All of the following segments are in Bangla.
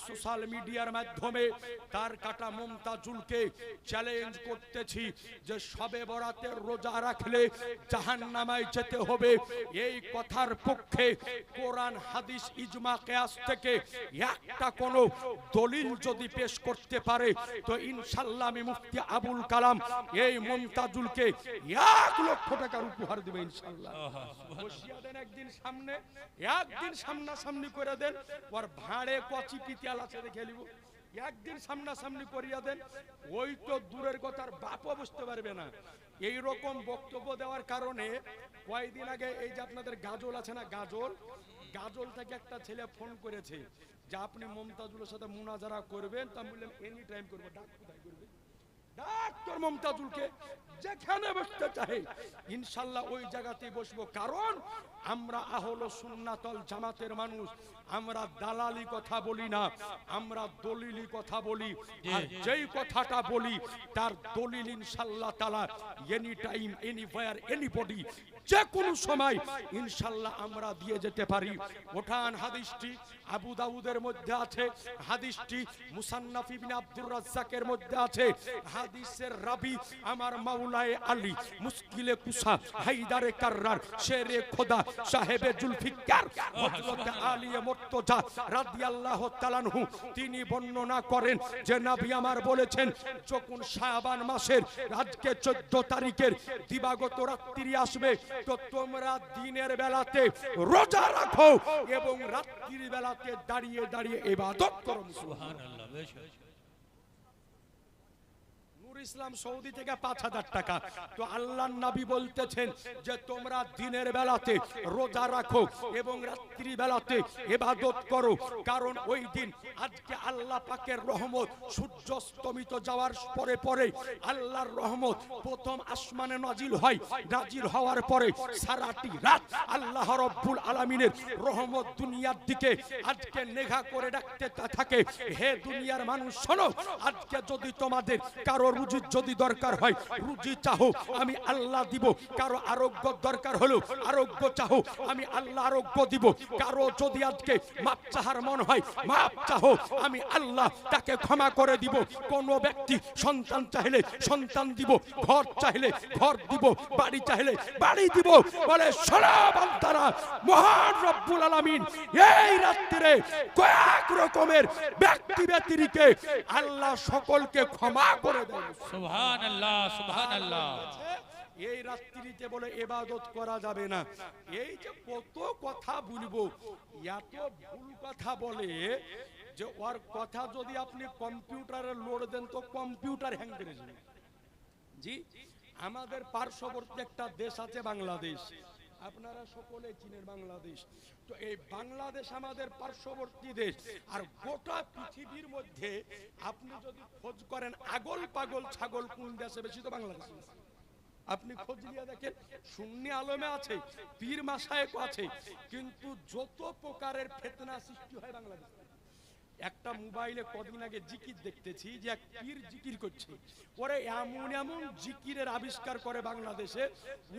সোশ্যাল মিডিয়ার মাধ্যমে তার কাটা মুমতাজুলকে চ্যালেঞ্জ করতেছি যে শবে বরাতের রোজা রাখলে জাহান্নামায় যেতে হবে। এই কথার পক্ষে কোরআন হাদিস ইজমা কিয়াস থেকে একটা কোনো দলিল যদি পেশ করতে পারে তো ইনশাআল্লাহ আমি মুফতি আবুল কালাম এই মুমতাজুলকে 1 লক্ষ টাকার উপহার দেব ইনশাআল্লাহ। বসিয়ে দেন একদিন সামনে, একদিন সামনাসামনি করে দেন, ওর ভাঁড়ে কচি পিতিয়াল আছে দেখে নিব, একদিন সামনাসামনি করিয়া দেন। ওই তো দূরের কথার বাপও বুঝতে পারবে না। এই রকম বক্তব্য দেওয়ার কারণে কয়েকদিন আগে এই যে আপনাদের গাজল আছে না, গাজল থেকে একটা ছেলে ফোন করেছে যে আপনি মুমতাজুলের সাথে মুনাজারা করবেন। তা বললাম এনি টাইম করবো। ডাক কোথায় করবে? ডাক্তার মুমতাজুলকে যেখানে বসতে চাই ইনশাআল্লাহ ওই জায়গাতেই বসবো। কারণ আমরা আহলে সুন্নাত ওয়াল জামাতের মানুষ, আমরা দালালি কথা বলি না, আমরা দলিলি কথা বলি। আর যেই কথাটা বলি তার দলিল ইনশাআল্লাহ তাআলা এনি টাইম এনিওয়্যার এনিবডি যে কোনো সময় ইনশাআল্লাহ আমরা দিয়ে যেতে পারি। ওঠান হাদিসটি আবু দাউদের মধ্যে আছে, হাদিসটি মুসান্নাফ ইবনে আব্দুর রাজ্জাকের মধ্যে আছে। হাদিসের রাবি আমার মাওলায়ে আলী মুশকিলে কুসা হায়দারে কাররার শেরে খোদা সাহেবে জুলফিকার হযরত আলী মুর্তজা রাদিয়াল্লাহু তাআলা আনহু তিনি বর্ণনা করেন যে নবী আমার বলেছেন যখন শাবান মাসের আজকে 14 তারিখের দিবাগত রাত্রি আসবে তো তোমরা দিনের বেলাতে রোজা রাখো এবং রাত্রির বেলাতে দাঁড়িয়ে দাঁড়িয়ে ইবাদত করো। সুবহানাল্লাহ। ইসলাম সৌদি থেকে 5000 টাকা। তো আল্লাহর নবী বলতেছেন যে তোমরা দিনের বেলাতে রোজা রাখো এবং রাত্রি বেলাতে ইবাদত করো। কারণ ওই দিন আজকে আল্লাহ পাকের রহমত সূর্য অস্তমিত যাওয়ার পরে পরে আল্লাহর রহমত প্রথম আসমানে নাজিল হয়। নাজিল হওয়ার পরে সারাটি রাত আল্লাহ রাব্বুল আলামিনের রহমত দুনিয়ার দিকে আজকে নেঘা করে ডাকতে থাকে, হে দুনিয়ার মানুষ শোনো, আজকে যদি তোমাদের কারো রুজি যদি দরকার হয় রুজি চাহো আমি আল্লাহ দিব, কারো আরোগ্য দরকার হলো আরোগ্য চাহো আমি আল্লাহ আরোগ্য দিব, কারো যদি আজকে মাপ চাহার মন হয় মাপ চাহো আমি আল্লাহ তাকে ক্ষমা করে দিব। কোন ব্যক্তি সন্তান চাইলে সন্তান দিব, ঘর চাইলে ঘর দিব, বাড়ি চাইলে বাড়ি দিব। বলে শোনো বান্দারা, মহান রব্বুল আলামিন এই রাত্রিরে কয়েক রকমের ব্যক্তি ব্যতিরিকে আল্লাহ সকলকে ক্ষমা করে দেন। সুবহানাল্লাহ সুবহানাল্লাহ। এই রাত্রিতে বলে ইবাদত করা যাবে না। এই যে কত কথা বলবো, এত ভুল কথা বলে যে ওর কথা যদি আপনি কম্পিউটারে লোড দেন তো কম্পিউটার হ্যাং করে যাবে। জি, আমাদের পার্শ্ববর্তী একটা দেশ আছে বাংলাদেশ, আপনারা সকলে চিনেন বাংলাদেশ। তো এই বাংলাদেশ আমাদের পার্শ্ববর্তী দেশ। আর গোটা পৃথিবীর মধ্যে আপনি যদি খোঁজ করেন আগল পাগল ছাগল কোন দেশে বেশি, তো বাংলাদেশে। আপনি খোঁজ নিয়ে দেখেন, সুন্নি আলমে আছে, পীর মাশায়েখ আছে, কিন্তু যত প্রকারের ফিতনা সৃষ্টি হয় বাংলাদেশে। একটা মোবাইলে কদিন আগে জিকির দেখতেছি যে এক পীর জিকির করছে, পরে এমন এমন জিকিরের আবিষ্কার করে বাংলাদেশে,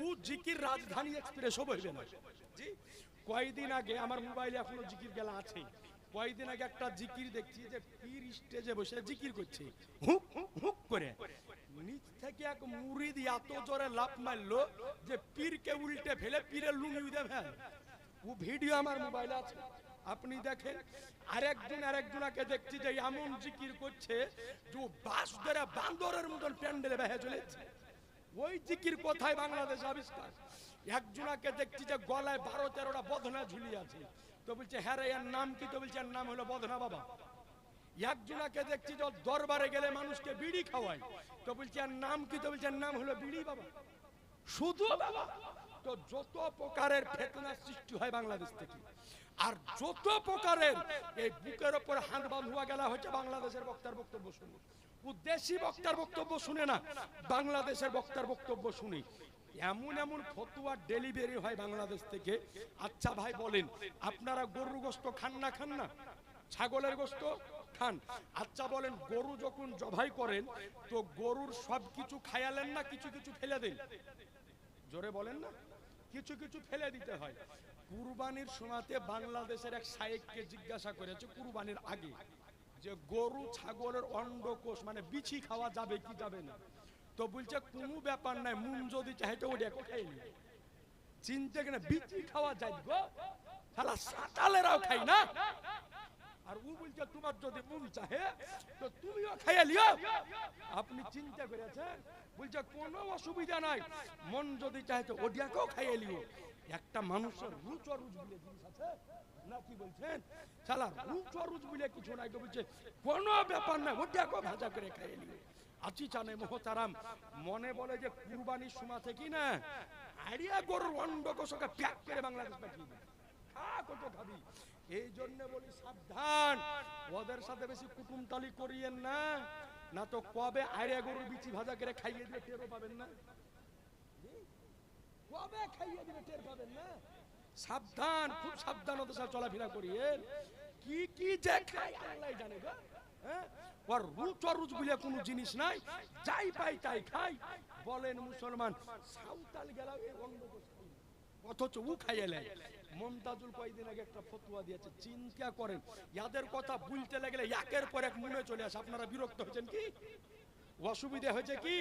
ও জিকির রাজধানী এক্সপ্রেসও বইবে না। জি, কয়েকদিন আগে আমার মোবাইলে এখনো জিকির গেলা আছে। কয়েকদিন আগে একটা জিকির দেখছি যে পীর স্টেজে বসে জিকির করছে, হুক হুক করে। নিচ থেকে এক মুরিদ এত জোরে লাফ মারলো যে পীরকে উল্টে ফেলে পীরের লুঙ্গি উঠে ফেল। ও ভিডিও আমার মোবাইলে আছে, আপনি দেখেন। আরেকজনকে দেখছি যে এমন জিকির করছে যে বাস ধরে বান্দরের মতন প্যান্ডেলে বেহে চলেছে। ওই জিকির কোথায় বাংলাদেশ আবিষ্কার? একজনকে দেখছি যে গলায় 12-13টা বদনা ঝুলিয়ে আছে। তো বলছে হ্যাঁ রে, এর নাম কি? তো বলছে এর নাম হলো বদনা বাবা। একজনকে দেখছি যে দরবারে গেলে মানুষকে বিড়ি খাওয়ায়। তো বলছে এর নাম কি? তো বলছে এর নাম হলো বিড়ি বাবা। শুধু বাবা। তো যত প্রকারের ফিতনা সৃষ্টি হয় বাংলাদেশ থেকে, আর যত প্রকারের এই বুকের উপর হাত বাঁধা গেলা হচ্ছে বাংলাদেশের বক্তার বক্তব্য শুনে। ও দেশি বক্তার বক্তব্য শুনে না, বাংলাদেশের বক্তার বক্তব্য শুনে। এমন এমন ফতোয়া ডেলিভারি হয় বাংলাদেশ থেকে। আচ্ছা ভাই বলেন, আপনারা গরুর গোশত খান না? খান না? ছাগলের গোশত খান? আচ্ছা বলেন, গরু যখন জবাই করেন তো গরুর সব কিছু খায়ালেন না কিছু কিছু ফেলে দেন? জোরে বলেন না, কিছু কিছু ফেলে দিতে হয়। কুরবানির সময়তে বাংলাদেশের এক শায়েখকে জিজ্ঞাসা করেছে কুরবানির আগে যে গরু ছাগলের অন্ডকোষ মানে বিচি খাওয়া যাবে কি যাবে না, তো বলছে কোনো ব্যাপার নাই, মুন যদি চাইতে ওটা খাই নি, চিনতে কিনা বিচি খাওয়া যায় গো, শালা সাতালেরাও খাই না। আর ও বলছে তোমার যদি মন চাহে তো তুমিও খাইয়া লিও। আপনি চিন্তা করেছেন, বলছে কোনো অসুবিধা নাই, মন যদি চাহে তো ওডিয়াকেও খাইয়া লিও। একটা মানুষের রুচ অরুচ বলে জিনিস আছে না, কি বলছেন? শালা রুচ অরুচ বলে কিছু নাই, বলছে কোনো ব্যাপার না, ওডিয়াকেও ভাজা করে খাইয়া লিও। আছি জানে মোহতারাম, মনে বলে যে কুরবানির সময় থেকে না আড়িয়া গরুর অন্ডকোষকে প্যাক করে বাংলাদেশ পাঠিয়ে দেয়, খা কত খাবি। এই জন্য বলি সাবধান, ওদের সাথে বেশি কুটুমতালি করিয়েন না, না তো কবে আড়িয়া গরুর বিচি ভাজা করে খাইয়ে দিয়ে টেরও পাবেন না, কবে খাইয়ে দিবে টের পাবেন না। সাবধান, খুব সাবধানতার সাথে চলাফেরা করিয়েন। কি কি যে খাই আল্লাহ জানে গো, হ্যাঁ? ওর রুচ অরুচ বলে কোনো জিনিস নাই, যাই পাই তাই খাই। বলেন মুসলমান সাঁওতাল গেলাও এই অন্ডকোষ খাই, অথচ ও খাইয়ে। মমতাজুল কয়েকদিন আগে একটা ফতোয়া দিয়েছে, চিন্তা করেন ইয়াদের কথা বলতে লাগলে একের পর এক মনে চলে আসে। আপনারা বিরক্ত হয়েছেন কি, অসুবিধা হয়েছে কি?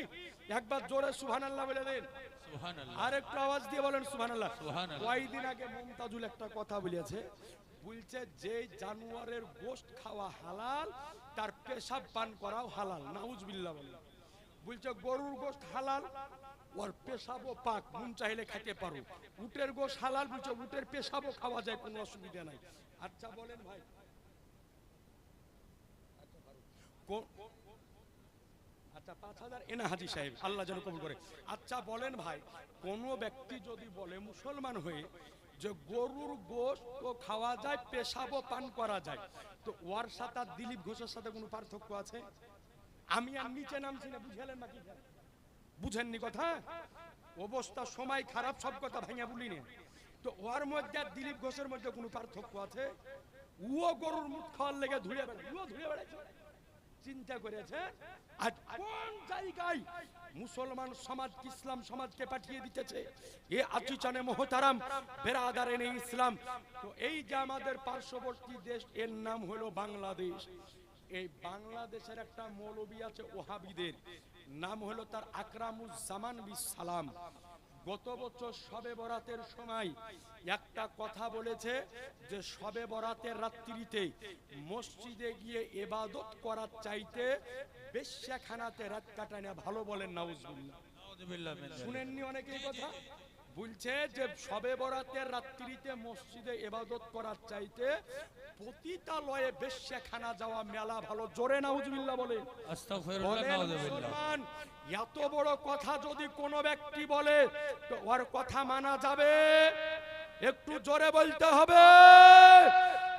একবার জোরে সুবহানাল্লাহ বলে দেন, সুবহানাল্লাহ, আর একটু আওয়াজ দিয়ে বলেন সুবহানাল্লাহ। সুবহানাল্লাহ। কয়েকদিন আগে মমতাজুল একটা কথা বলেছে, বলছে যে জানোয়ারের গোশত খাওয়া হালাল, তার পেশাব পান করাও হালাল। নাউজুবিল্লাহ বললাম। বলছে গরুর গোশত হালাল, ওর পেশাবও পাক, মন চাইলে খেতে পারো। উটের গোশত হালাল, বলছে উটের পেশাবও খাওয়া যায়, কোনো অসুবিধা নাই। আচ্ছা বলেন ভাই, আচ্ছা 5000 এনা হাজি সাহেব, আল্লাহ যেন কবুল করে। আচ্ছা বলেন ভাই, কোন ব্যক্তি যদি বলে মুসলমান হয়ে যে গরুর গোশত খাওয়া যায়, পেশাবও পান করা যায়, তো ওর সাথে আর দিলীপ ঘোষের সাথে কোনো পার্থক্য আছে? আমি আর নিচে নামছি না, বুঝলেন নাকি? বুঝেননি কথা? অবস্থা সময় খারাপ, সব কথা ভাঙা বলি না। তো ওর মধ্যে আর দিলীপ ঘোষের মধ্যে কোনো পার্থক্য আছে? ও গরুর মুখ খাওয়ার লেগে ধুয়ে বেড়ায়, ও ধুয়ে বেড়াচ্ছে। চিন্তা করেছে আজ কোন জায়গায় মুসলমান সমাজ ইসলাম সমাজকে পাঠিয়ে দিতেছে। এ আচিচানে মোহতারাম বেরাদারেন ইসলাম। তো এই যে আমাদের পার্শ্ববর্তী দেশ, এর নাম হলো বাংলাদেশ। এই বাংলাদেশের একটা মৌলবী আছে ওহাবিদের, নাম হলো তার আকরামুজ্জামান বিস সালাম। গত বছর শবে বরাতের সময় একটা কথা বলেছে যে শবে বরাতের রাত্রিতে মসজিদে গিয়ে ইবাদত করার চাইতে বেশ্যাখানাতে রাত কাটানো ভালো। বলেন নাউজুবিল্লাহ। শুনেননি অনেকেই কথা বলছে যে শবে বরাতের রাত্রিতে মসজিদে ইবাদত করার চাইতে পতিতালয়ে বেশ্যাখানা যাওয়া মেলা ভালো। জোরে নাউজুবিল্লাহ বলেন। আস্তাগফিরুল্লাহ, নাউজুবিল্লাহ। এত বড় কথা যদি কোনো ব্যক্তি বলে তো ওর কথা মানা যাবে? একটু জোরে বলতে হবে।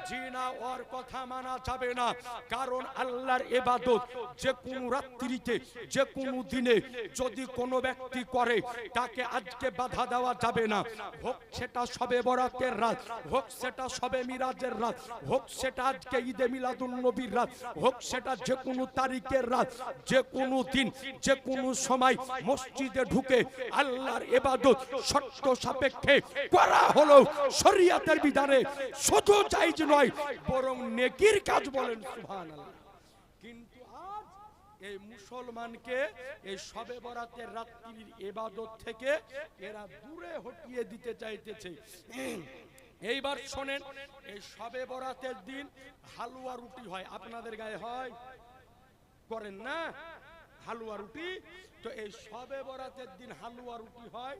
জি না, ওর কথা মানা যাবে না। কারণ আল্লাহর ইবাদত যে কোন রাত্রিতে যে কোন দিনে যদি কোনো ব্যক্তি করে, তাকে আজকে বাধা দেওয়া যাবে না। হোক সেটা শবে বরাতের রাত, হোক সেটা শবে মিরাজের রাত, হোক সেটা আজকে ঈদে মিলাদুন নবীর রাত, হোক সেটা যে কোনো তারিখের রাত, যে কোনো দিন যে কোনো সময় মসজিদে ঢুকে আল্লাহর ইবাদত শর্ত সাপেক্ষে করা হলো শরীয়তের বিধানে শুধু জায়েজ নয়, বরং নেকির কাজ। বলেন সুবহানাল্লাহ। কিন্তু আজ এই মুসলমানকে এই শবে বরাতের রাত্রির ইবাদত থেকে এরা দূরে হটিয়ে দিতে চাইতেছে। এইবার শোনেন, এই শবে বরাতের দিন হালুয়া রুটি হয়, আপনাদের গায়ে হয়? করেন না হালুয়া রুটি? তো এই শবে বরাতের দিন হালুয়া রুটি হয়।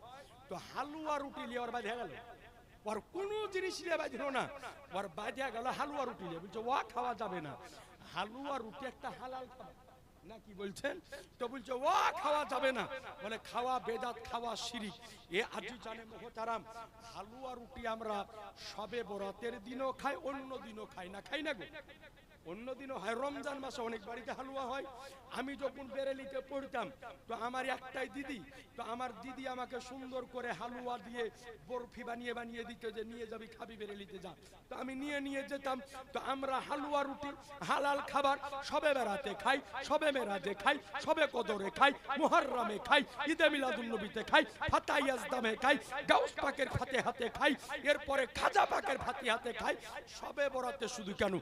তো হালুয়া রুটি লিয়ে ওর বাঁধা গেল, ওর কোনো জিনিস নিয়ে বাঁধল না, ওর বাঁধা গেল হালুয়া রুটি নিয়ে। বলছে ওয়া খাওয়া যাবে না, হালুয়া রুটি একটা হালাল খাবার না, কি বলছেন? তো বলছে ওয়া খাওয়া যাবে না, বলে খাওয়া বেদাত, খাওয়া শিরিক। এ আজি জানে মোহতারাম, হালুয়া রুটি আমরা শবে বরাতের দিনও খাই, অন্য দিনও খাই না। খাই না গো? অন্য দিনও হয়, রমজান মাসে অনেক বাড়িতে হালুয়া হয়। আমি যখন বেরেলিতে পড়তাম তো আমার একটাই দিদি, তো আমার দিদি আমাকে সুন্দর করে হালুয়া দিয়ে বরফি বানিয়ে বানিয়ে দিত, যে নিয়ে যাবি খাবি বেরেলিতে যা। তো আমি নিয়ে যেতাম। তো আমরা হালুয়া রুটি হালাল খাবার শবে বেড়াতে খাই, শবে মেরাজে খাই, শবে কদরে খাই, মুহররমে খাই, ঈদে মিলাদুন নবীতে খাই, ফাতাহ ইয়াজদামে খাই, গাউস পাকের ফাতিহাতে খাই, এরপরে খাজা পাকের ফাতিহাতে খাই। শবে বরাতে শুধু কেন,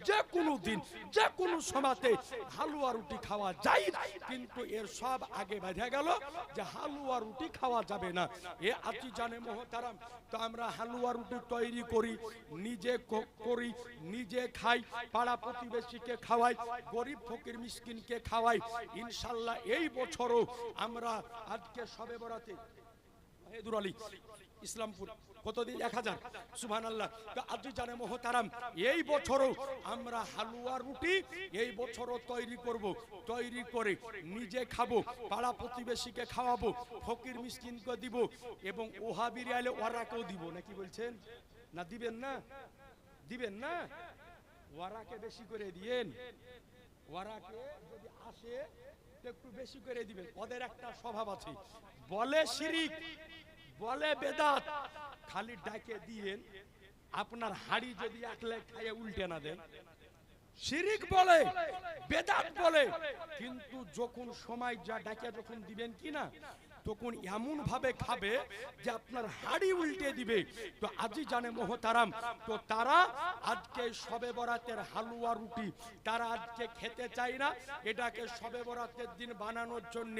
যে কোনো দিন যে কোনো সময়তে হালুয়া রুটি খাওয়া যায়, কিন্তু এর সব আগে বাঁধা গেল যে হালুয়া রুটি খাওয়া যাবে না। এ আতি জানে মোহতারাম, তো আমরা হালুয়া রুটি তৈরি করি, নিজে করি, নিজে খাই, পাড়া প্রতিবেশীকে খাওয়াই, গরিব ফকির মিসকিনকে খাওয়াই। ইনশাল্লাহ এই বছরও আমরা আজকে সবে বরাতে হেদুর আলী ইসলামপুর কতদিন 1000 সুবহানাল্লাহ। তো আজ জানে মোহতারাম এই বছরও আমরা হালুয়া রুটি এই বছরও তৈরি করব, তৈরি করে নিজে খাবো, পাড়া প্রতিবেশীকে খাওয়াবো, ফকির মিসকিনকে দিব, এবং ওহাবির আলে ওরাকেও দিব। নাকি বলছেন? না দিবেন না? দিবেন না? ওরাকে বেশি করে দিয়েন, ওরাকে যদি আসে তো একটু বেশি করে দিবেন। ওদের একটা স্বভাব আছে, বলে শিরিক, বলে বেদাত, খালি ডাকে দিয়েন, আপনার হাড়ি যদি একলে খাইয়ে উল্টে না দেন। শিরিক বলে, বেদাত বলে, কিন্তু যখন সময় যা ডাকে যখন দিবেন কিনা, তখন এমন ভাবে খাবে যে আপনার হাড়ি উল্টে দিবে। তো আজই জানে মোহতারাম, তো তারা আজকে শবে বরাতের হালুয়া রুটি তারা আজকে খেতে চায় না, এটাকে শবে বরাতের দিন বানানোর জন্য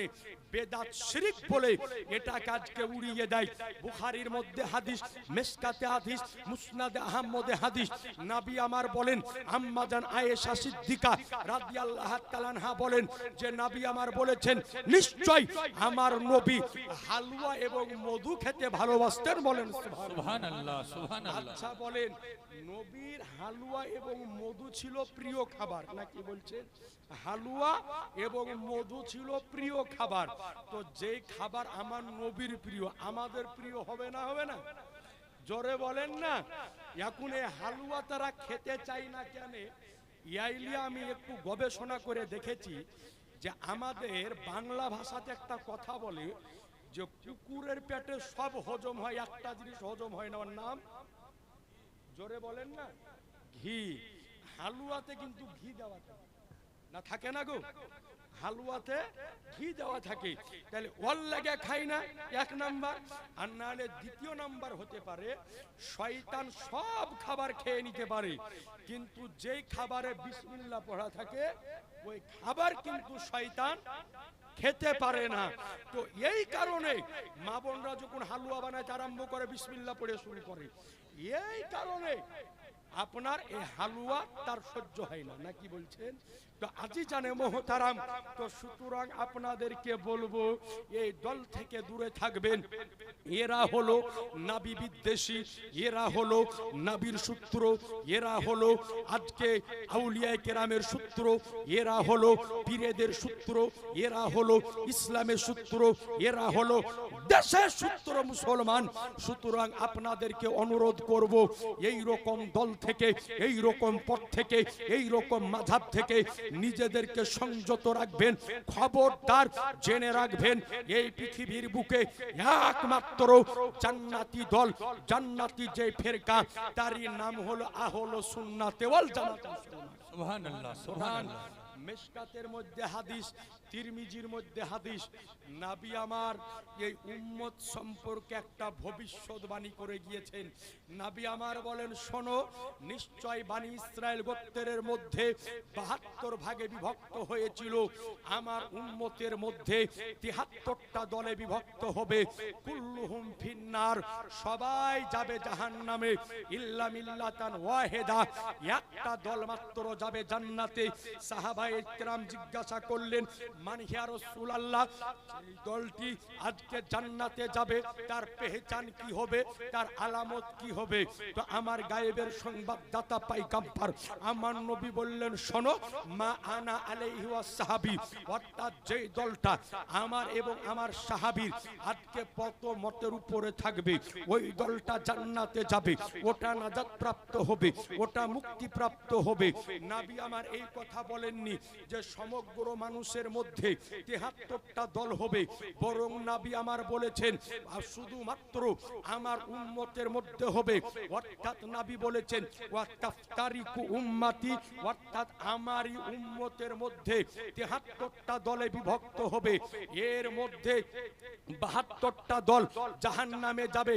বেদাত শিরিক বলে এটাকে আজকে উড়িয়ে দেয়। বুখারীর মধ্যে হাদিস, মিশকাতে হাদিস, মুসনাদে আহমদে হাদিস, নবী আমার বলেন, আম্মা জান আয়েশা সিদ্দিকা রাদিয়াল্লাহু তাআলা আনহা বলেন যে নবী আমার বলেছেন, নিশ্চয় আমার নবী হালুয়া এবং মধু খেতে ভালোবাসতেন। বলেন সুবহানাল্লাহ, সুবহানাল্লাহ। আচ্ছা বলেন, নবীর হালুয়া এবং মধু ছিল প্রিয় খাবার, নাকি বলছেন? হালুয়া এবং মধু ছিল প্রিয় খাবার। তো যে খাবার আমার নবীর প্রিয়, আমাদের প্রিয় হবে না? হবে না? জোরে বলেন না। এখন এই হালুয়া তারা খেতে চাই না কেন? ইয়াইলিয়া আমি একটু গবেষণা করে দেখেছি যে আমাদের বাংলা ভাষাতে একটা কথা বলে যে কুকুরের পেটে সব হজম হয়, একটা জিনিস হজম হয় না, ওর নাম জোরে বলেন না, ঘি। হালুয়াতে কিন্তু ঘি দেওয়া থাকে না, থাকে না গো? হালুয়াতে ঘি দেওয়া থাকে, তাহলে ওর লাগে খাই না এক নাম্বার। আর নাহলে দ্বিতীয় নাম্বার হতে পারে শয়তান সব খাবার খেয়ে নিতে পারে, কিন্তু যেই খাবারে বিসমিল্লাহ পড়া থাকে ওই খাবার কিন্তু শয়তান খেতে পারে না। তো এই কারণে মা বোনরা যখন হালুয়া বানাতে আরম্ভ করে বিসমিল্লাহ পড়ে শুরু করে, এই কারণে আপনার এই হালুয়া তার সহ্য হয় না, নাকি বলছেন? তো আজই জানে মোহতারাম, তো সুতরাং আপনাদেরকে বলবো এই দল থেকে দূরে থাকবেন। এরা হলো নাবি বিদ্বেষী, এরা হলো নাবির সূত্র, এরা হলো আজকে আউলিয়ায়ে কেরামের সূত্র, এরা হলো পীরেদের সূত্র, এরা হলো ইসলামের সূত্র, এরা হলো দেশের সূত্র মুসলমান। সুতরাং আপনাদেরকে অনুরোধ করব, এই রকম দল থেকে, এই রকম পথ থেকে, এই রকম মাযহাব থেকে নিজেদেরকে সংযত রাখবেন। খবরদার জেনে রাখবেন, এই পৃথিবীর বুকে একমাত্র জান্নাতি দল, জান্নাতি যে ফেরকা, তারই নাম হলো আহলে সুন্নাত ওয়াল জামাত। সুবহানাল্লাহ, সুবহানাল্লাহ। মিশকাতের মধ্যে হাদিস, তিরমিজির মধ্যে হাদিস, নবী আমার এই উম্মত সম্পর্কে একটা ভবিষ্যৎবাণী করে গিয়েছেন। নবী আমার বলেন, শোনো, নিশ্চয় বনি ইসরাইল গোত্রের মধ্যে 72 ভাগে বিভক্ত হয়েছিল, আমার উম্মতের মধ্যে 73টা দলে বিভক্ত হবে। কুল্লুহুম ফিন্নার, সবাই যাবে জাহান্নামে, ইল্লা মিল্লাতান ওয়াহিদা, একটা দল মাত্র যাবে জান্নাতে। সাহাবায়ে ইকরাম জিজ্ঞাসা করলেন, মান ইয়া রাসূলুল্লাহ, এই দলটি আজকে জান্নাতে যাবে, তার পেহচান কি হবে, তার আলামত কি হবে? তো আমার গায়েবের সংবাদদাতা পয়গম্বর আমার নবী বললেন, শোনো, মা আনা আলাইহি ওয়াস সাহাবী, অর্থাৎ যে দলটা আমার এবং আমার সাহাবীর আজকে পত মতের উপরে থাকবে, ওই দলটা জান্নাতে যাবে, ওটা নাজাত প্রাপ্ত হবে, ওটা মুক্তি প্রাপ্ত হবে। নবী আমার এই কথা বলেননি, যে সমগ্র মানুষের মধ্যে 73টা দল হবে, বরং নবী আমার বলেছেন আর শুধুমাত্র আমার উম্মতের মধ্যে হবে। অর্থাৎ নবী বলেছেন ওয়া তাফতারিকু উম্মতি, অর্থাৎ আমারই উম্মতের মধ্যে 73টা দলে বিভক্ত হবে। এর মধ্যে 72টা দল জাহান্নামে যাবে,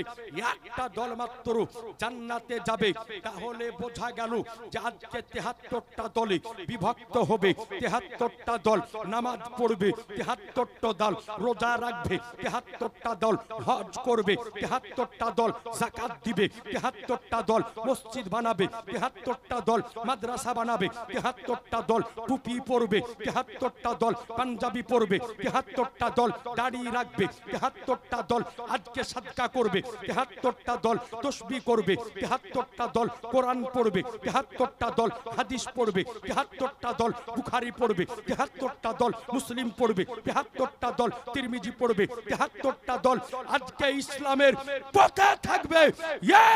একটা দল মাত্র জান্নাতে যাবে। তাহলে বোঝা গেল যে আজকে 73টা দলে বিভক্ত হবে। 73টা দল নামাজ পড়বে, 73টা দল রোজা রাখবে, 73টা দল হজ করবে, 73টা দল যাকাত দিবে, 73টা দল মসজিদ বানাবে, 73টা দল মাদ্রাসা বানাবে, 73টা দল টুপি পরবে, 73টা দল পাঞ্জাবি পরবে, 73টা দল দাড়ি রাখবে, 73টা দল আজকে সাদকা করবে, 73টা দল তাসবিহ করবে, 73টা দল কোরআন পড়বে, 73টা দল হাদিস পড়বে, 73টা দল বুখারী পড়বে, 73টা দল মুসলিম পড়বে, 73টা দল তিরমিজি পড়বে, 73টা দল আজকে ইসলামের পথে থাকবে।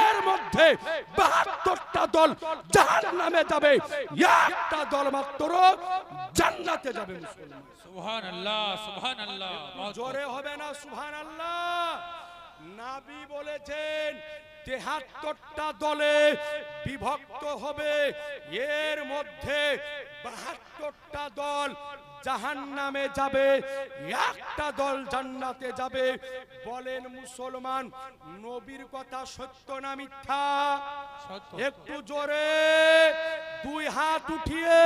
এর মধ্যে 72টা দল জাহান্নামে যাবে, একটা দল মাত্র জান্নাতে যাবে। মুসলমান সুবহানাল্লাহ, সুবহানাল্লাহ, জোরে হবে না সুবহানাল্লাহ? নবী বলেছেন 73টা দলে বিভক্ত হবে, এর মধ্যে 72টা দল জাহান্নামে যাবে, একটা দল জান্নাতে যাবে। বলেন মুসলমান, নবীর কথা সত্য না মিথ্যা? সত্য। একটু জোরে দুই হাত উঠিয়ে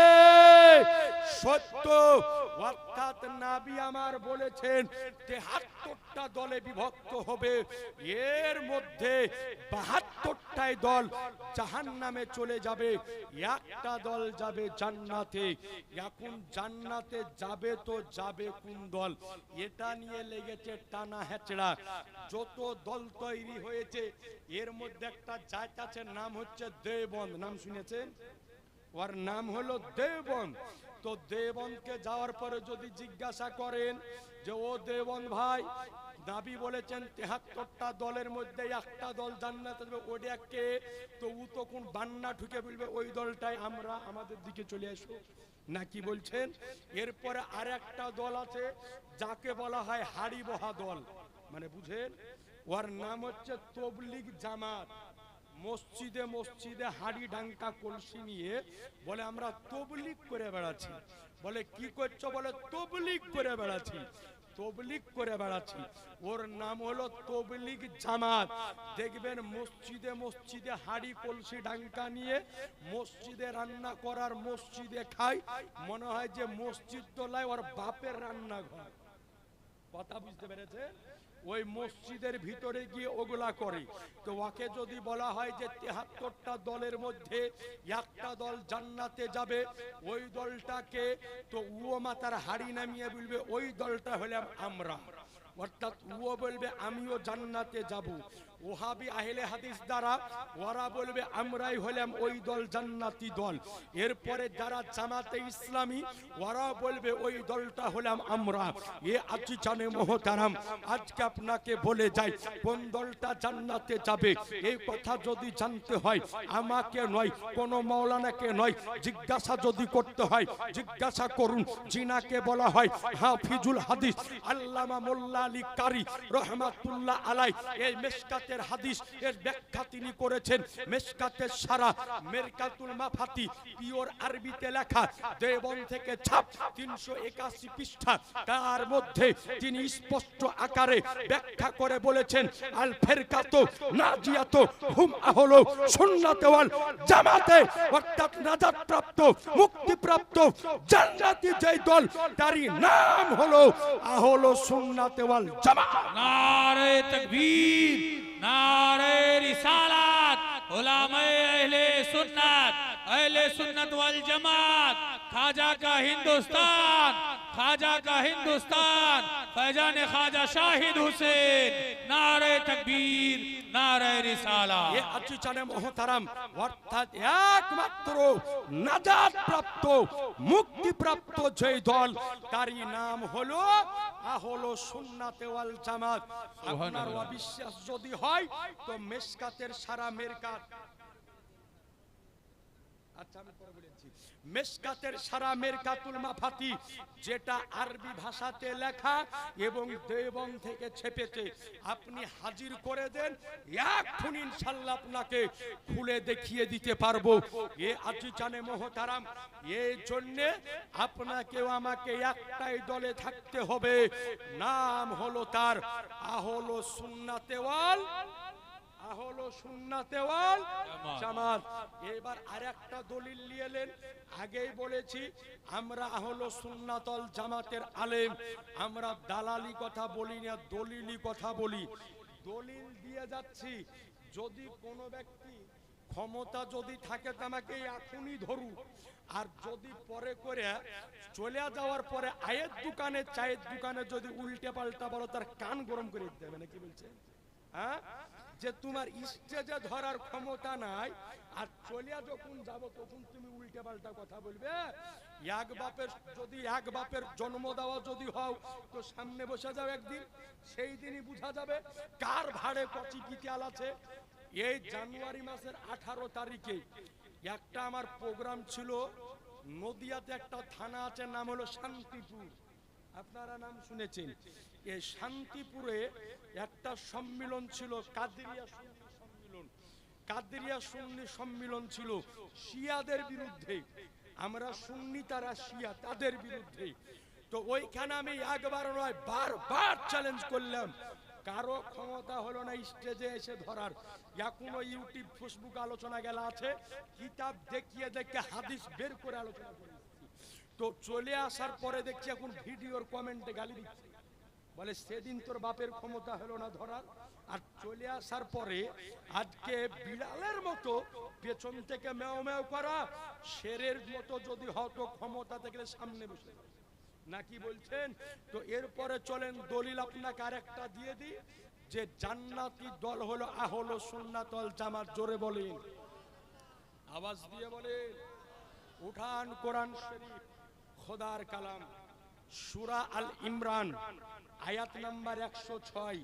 সত্য। অর্থাৎ নবী আমার বলেছেন 73টা দলে বিভক্ত হবে, এর মধ্যে 72টাই দল জাহান্নামে চলে যাবে, একটা দল যাবে জান্নাতে। এখন জান্নাতে যাবে তো যাবে কোন দল? এটা নিয়ে লেগেছে টানা হেচড়া। যত দল তৈরি হয়েছে এর মধ্যে একটা জাত আছে, নাম হচ্ছে দেওবন্দ। নাম শুনেছেন? ওর নাম হলো দেওবন্দ। তো দেওবন্দকে যাওয়ার পরে যদি জিজ্ঞাসা করেন যে ও দেওবন্দ ভাই, নবী বলেছেন 73টা দলের মধ্যে একটা দল জান্নাতে যাবে, ওটা কে? তো ও তখন বান্না ঢুকে বলবে ওই দলটাই আমরা, আমাদের দিকে চলে এসো। নাকি বলছেন? এরপরে আর একটা দল আছে যাকে বলা হয় হাড়ি বহা দল, মানে বুঝেন, ওর নাম হচ্ছে তবলিগ জামাত। মসজিদে মসজিদে হাড়ি ডাঙ্কা কলসি নিয়ে বলে আমরা তবলিগ করে বেড়াচ্ছি। বলে কি করছো? বলে তবলিগ করে বেড়াচ্ছি, তবলিগ করে বেড়াচ্ছি। ওর নাম হলো তবলিগ জামাত। দেখবেন মসজিদে মসজিদে হাড়ি কলসি ডাঙ্কা নিয়ে মসজিদে রান্না করার, মসজিদে খায়, মনে হয় যে মসজিদ তোলায় ওর বাপের রান্নাঘর। কথা বুঝতে পেরেছে? ওই মসজিদের ভিতরে গিয়ে ওগুলা করে। তো ওকে যদি বলা হয় যে 73টা দলের মধ্যে একটা দল জান্নাতে যাবে, ওই দলটাকে, তো ও মাতার হাড়ি নামিয়ে বলবে ওই দলটা হলাম আমরা। অর্থাৎ ও বলবে আমিও জান্নাতে যাব। ওহাবি আহলে হাদিস দ্বারা ওরা বলবে আমরাই হলাম ওই দল জান্নাতি দল। এরপরে যারা জামাতে ইসলামী ওরা বলবে ওই দলটা হলাম আমরা। এ আজি জানে মোহতারাম, আজকে আপনাকে বলে যাই কোন দলটা জান্নাতে যাবে এই কথা যদি জানতে হয় আমাকে নয়, কোন মাওলানাকে নয়, জিজ্ঞাসা যদি করতে হয় জিজ্ঞাসা করুন জিনাকে বলা হয় হাফিজুল হাদিস আল্লামা মোল্লা আলী কারি রহমাতুল্লাহ আলাই। এই মেশকাতের হাদিস এর ব্যাখ্যা তিনি করেছেন। মেশকাতের সারা মেরকাতুল মাফাতি পিওর আরবিতে লেখা, দেওবন্দ থেকে ছাপ, 381 পৃষ্ঠা। তার মধ্যে তিনি স্পষ্ট আকারে ব্যাখ্যা করে বলেছেন আল ফেরকাতু নাজিয়াতু হুম আহলু সুন্নাতে ওয়াল জামাতে, অর্থাৎ নাজাত প্রাপ্ত মুক্তিপ্রাপ্ত জান্নাতি যেই দল তারই নাম হলো আহলু সুন্নাতে ওয়াল জামাত। नारे तकबीर, नारे रिसालत, उलामाए अहले सुन्नत वल जमात, खाजा का हिंदुस्तान, खाजा का हिंदुस्तान, फैजान ख्वाजा शाहिद हुसैन, नारे तकबीर, नारे रिसालत। ये अच्छी जाने मोहतरम, অর্থাৎ একমাত্র নাজাত প্রাপ্ত মুক্তি প্রাপ্ত যে দল তারই নাম হলো আহলে সুন্নাতে ওয়াল জামাত। আপনার অবিশ্বাস যদি হয় তো মেশকাতের সারা মেরকাত, আচ্ছা আমি পরে বলেছি, মেশকাতের সারা মেরকাতুল মাফাতি, যেটা আরবি ভাষাতে লেখা এবং দেওবন্দ থেকে ছেপেছে, আপনি হাজির করে দেন, এক্ষুনি ইনশাআল্লাহ আপনাকে খুলে দেখিয়ে দিতে পারবো। এ আজিজানে মোহতারাম, এই জন্য আপনাকেও আমাকে একটাই দলে থাকতে হবে, নাম হলো তার আহলে সুন্নাতে ওয়াল জামাত। এবার আরেকটা দলিল নিয়ে এলেন। আগেই বলেছি আমরা আহলে সুন্নাত ওয়াল জামাতের আলেম, আমরা দালালি কথা বলি না, দলিলি কথা বলি। দলিল দিয়ে যাচ্ছি, যদি কোনো ব্যক্তি ক্ষমতা যদি থাকে তো আমাকে এখনই ধরু, আর যদি পরে করে চলে যাওয়ার পরে আয়ের দোকানে চায়ের দোকানে যদি উল্টে পাল্টা বলো, তার কান গরম করে দিতে হবে, নাকি বলছে? হ্যাঁ, যে তোমার স্টেজে ধরার ক্ষমতা নাই, আর চলিয়া যখন যাব তখন তুমি উল্টে পাল্টা কথা বলবে। এক বাপের যদি এক বাপের জন্ম দেওয়া যদি হও, তো সামনে বসে যাও একদিন, সেই দিনই বোঝা যাবে কার ভাড়ে কচি কিতিয়াল আছে। এই জানুয়ারি মাসের 18 তারিখে একটা আমার প্রোগ্রাম ছিল নদিয়াতে, একটা থানা আছে নাম হলো শান্তিপুর, আপনারা নাম শুনেছেন। এই শান্তিপুরে একটা সম্মিলন ছিল, কাদেরিয়া সুন্নি সম্মিলন ছিল শিয়াদের বিরুদ্ধে। আমরা সুন্নি, তারা শিয়া, তাদের বিরুদ্ধে। তো ওইখানে আমি একবার নয় বারবার চ্যালেঞ্জ করলাম, কারো ক্ষমতা হলো না স্টেজে এসে ধরার। এখনো ইউটিউব ফেসবুক আলোচনা গেলা আছে, কিতাব দেখিয়ে দেখে হাদিস বের করে আলোচনা করেছি। তো চলে আসার পরে দেখছি এখন ভিডিওর কমেন্টে গালি দিচ্ছে, বলে সেদিন তোর বাপের ক্ষমতা হলো না ধরার। আর চলে আসার পরে আজকে বিড়ালের মতো পেছন থেকে মেও মেও করা, শেরের মতো যদি হতো ক্ষমতা থেকে সামনে বসে, নাকি বলছেন? তো এরপরে চলেন দলিল আপনাকে আরেকটা দিয়ে দিই, যে জান্নাতি দল হলো আহলে সুন্নাত ওয়াল জামাত। জোরে বলেন, আওয়াজ দিয়ে বলেন, উঠান কোরআন শরীফ, খোদার কালাম, সূরা আল ইমরান আয়াত নাম্বার 106।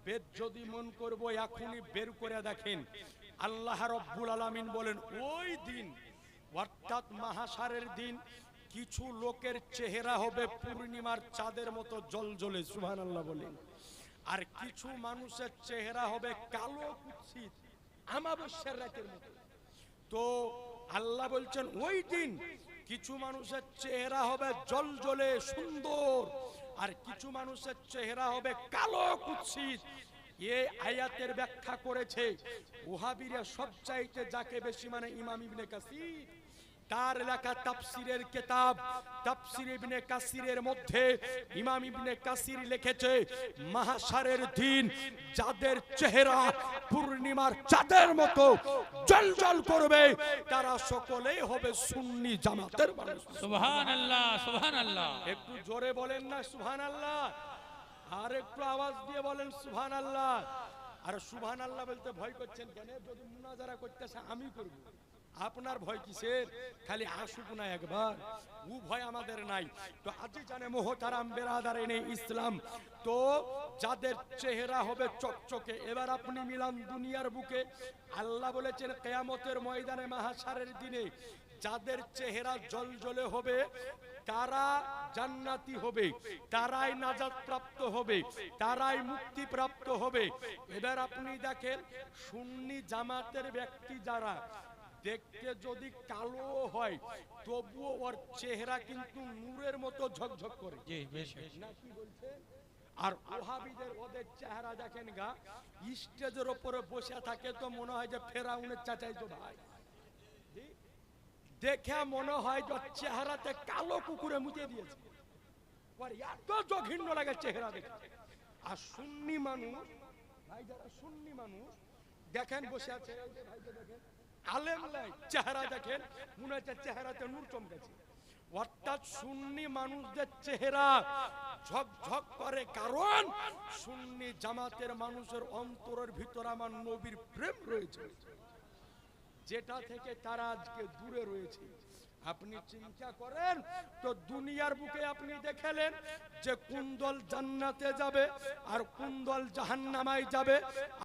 বেদ যদি মন করব এখনই বের করে দেখেন। আল্লাহ রাব্বুল আলামিন বলেন, ওই দিন অর্থাৎ মাহশারের দিন কিছু লোকের চেহারা হবে পূর্ণিমার চাঁদের মতো জ্বলজ্বলে, সুবহানাল্লাহ বলেন। আর কিছু মানুষের চেহারা হবে কালো কুৎসিত আমাবস্যার রাতের মতো। তো আল্লাহ বলছেন ওই দিন কিছু মানুষের চেহারা হবে জ্বলজ্বলে সুন্দর, আর কিছু মানুষের চেহারা হবে কালো কুৎসিত। এই আয়াতের ব্যাখ্যা করেছে ওহাবীরা সবচাইতে যাকে বেশি মানে ইমাম ইবনে কাসির, তার লেখা তাফসিরের কিতাব তাফসির ইবনে কাসিরের মধ্যে ইমাম ইবনে কাসির লিখেছে, মাহশারের দিন যাদের চেহারা পূর্ণিমার চাঁদের মতো জ্বলজ্বল করবে, তারা সকলেই হবে সুন্নি জামাতের মানুষ। সুবহানাল্লাহ, সুবহানাল্লাহ। একটু জোরে বলেন না সুবহানাল্লাহ, আর একটু আওয়াজ দিয়ে বলেন সুবহানাল্লাহ। আর সুবহানাল্লাহ বলতে ভয় করছেন কেন? যদি মুনাজারা করতেছে আমি করব, আপনার ভয় কিসের? খালি আসুক না একবার, ও ভয় আমাদের নাই। তো আজি জানে মোহতারাম বেরাদারিনে ইসলাম, তো যাদের চেহারা হবে চকচকে, এবার আপনি মিলান দুনিয়ার বুকে। আল্লাহ বলেছেন কিয়ামতের ময়দানে মাহশারের দিনে যাদের চেহারা জ্বলজ্বলে হবে তারা জান্নাতি হবে, তারাই নাজাত প্রাপ্ত হবে, তারাই মুক্তি প্রাপ্ত হবে। এবার আপনি দেখেন সুন্নি জামাতের ব্যক্তি যারা দেখতে যদি কালো হয় তবুও ওর চেহারা কিন্তু নূরের মতো ঝকঝক করে, জি বেশ। নাকি বলছে? আর ওহাবীদের ওদের চেহারা দেখেন গা, স্টেজের উপরে বসে থাকে তো মনে হয় যে ফেরাউনের চাচাইতো ভাই, দেখে মনে হয় যে চেহারাতে কালো কুকুরে মুতে দিয়েছে, এত জঘন্য লাগে চেহারা দেখে। আর সুন্নি মানুষ ভাই, যারা সুন্নি মানুষ দেখেন বসে আছে, দেখেন আলেম নাই, চেহারা দেখেন মনে হচ্ছে চেহারাতে নূর চমকেছে। অর্থাৎ সুন্নি মানুষদের চেহারা ঝকঝক করে, কারণ সুন্নি জামাতের মানুষের অন্তরের ভিতর আমার নবীর প্রেম রয়েছে, যেটা থেকে তারা আজকে দূরে রয়েছে। আপনি চিন্তা করেন তো দুনিয়ার বুকে আপনি দেখালেন যে কোন দল জান্নাতে যাবে আর কোন দল জাহান্নামায় যাবে।